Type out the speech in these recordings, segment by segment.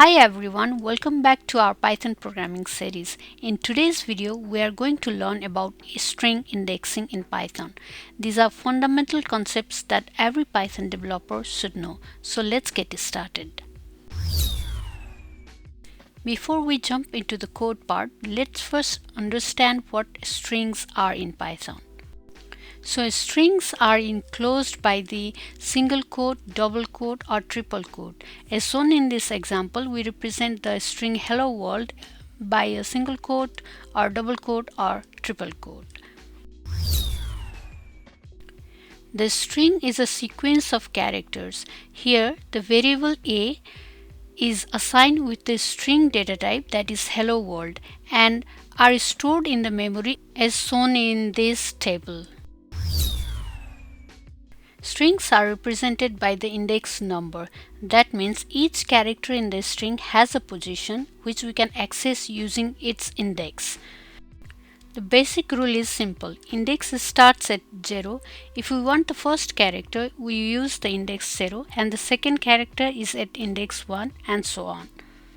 Hi everyone, welcome back to our Python programming series. In today's video, we are going to learn about string indexing in Python. These are fundamental concepts that every Python developer should know. So let's get started. Before we jump into the code part, let's first understand what strings are in Python. So strings are enclosed by the single quote, double quote or triple quote. As shown in this example, we represent the string hello world by a single quote or double quote or triple quote. The string is a sequence of characters. Here the variable a is assigned with the string data type, that is hello world, and are stored in the memory as shown in this table. Strings are represented by the index number. That means each character in the string has a position which we can access using its index. The basic rule is simple. Index starts at 0. If we want the first character, we use the index 0, and the second character is at index 1, and so on.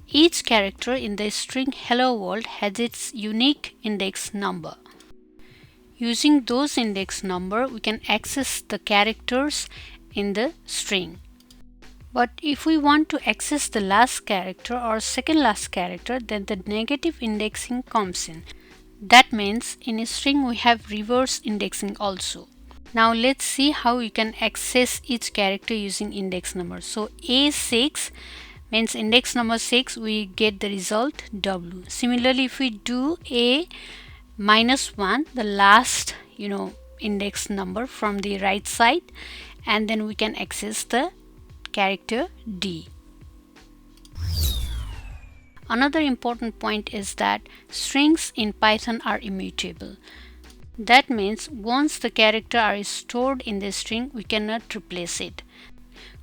Each character in the string hello world has its unique index number. Using those index number, we can access the characters in the string. But if we want to access the last character or second last character, then the negative indexing comes in. That means in a string we have reverse indexing also. Now let's see how we can access each character using index number. So A6 means index number 6, we get the result W. Similarly, if we do A -1, the last index number from the right side, and then we can access the character D. Another important point is that strings in Python are immutable. That means once the character are stored in the string, we cannot replace it.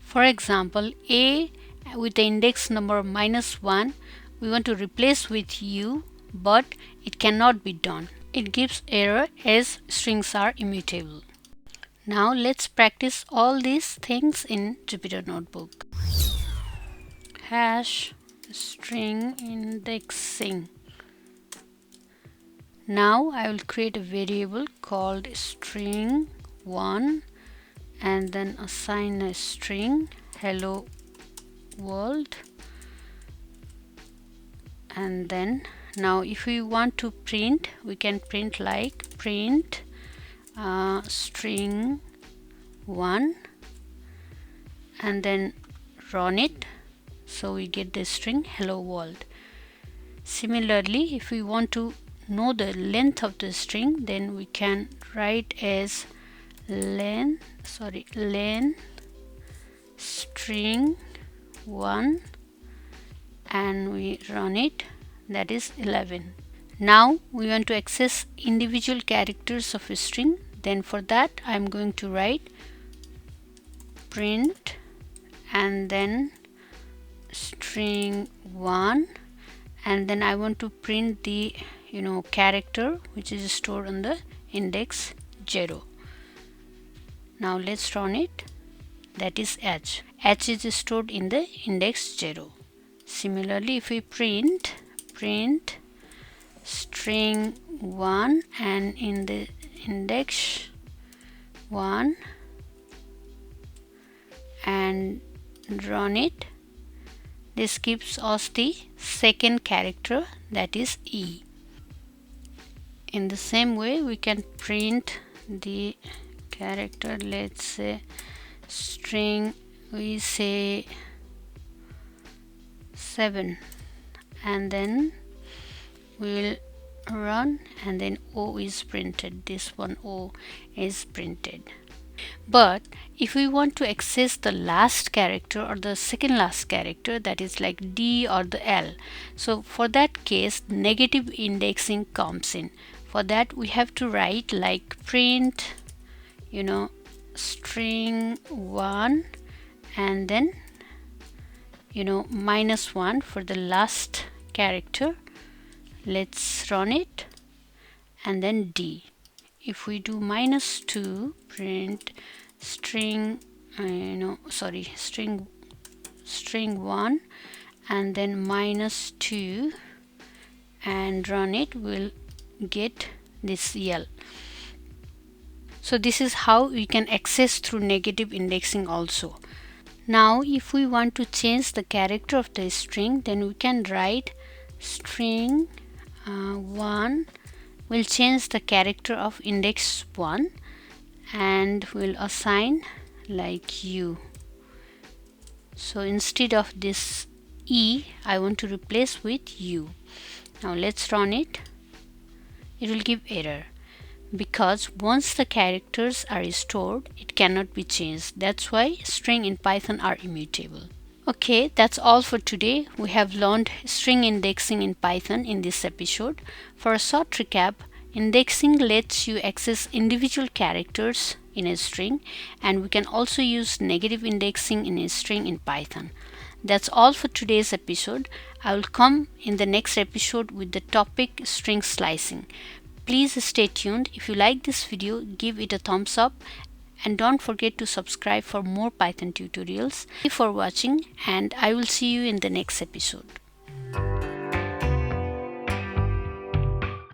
For example, A with the index number -1, we want to replace with U, but it cannot be done. It gives error as strings are immutable. Now let's practice all these things in Jupyter Notebook. Hash string indexing. Now I will create a variable called string1 and then assign a string hello world, and then now if we want to print, we can print like print string 1 and then run it, so we get the string hello world. Similarly, if we want to know the length of the string, then we can write as len string 1 and we run it, that is 11. Now we want to access individual characters of a string, then for that I am going to write print and then string 1, and then I want to print the character which is stored on the index 0. Now let's run it, that is h. H is stored in the index 0. Similarly, if we print string 1 and in the index 1 and run it, this gives us the second character, that is E. In the same way, we can print the character, let's say string, we say 7, and then we'll run, and then O is printed. This one O is printed. But if we want to access the last character or the second last character, that is like D or the L, so for that case negative indexing comes in. For that we have to write like print string 1 and then -1 for the last character. Let's run it, and then D. If we do -2, print string string 1 and then -2 and run it, we'll get this L. So this is how we can access through negative indexing also. Now if we want to change the character of the string, then we can write string 1 will change the character of index 1 and we'll assign like U. So instead of this E, I want to replace with U. Now let's run it. It will give error because once the characters are stored, it cannot be changed. That's why string in Python are immutable. Okay, that's all for today. We have learned string indexing in Python in this episode. For a short recap, indexing lets you access individual characters in a string, and we can also use negative indexing in a string in Python. That's all for today's episode. I will come in the next episode with the topic string slicing. Please stay tuned. If you like this video, give it a thumbs up and don't forget to subscribe for more Python tutorials. Thank you for watching and I will see you in the next episode.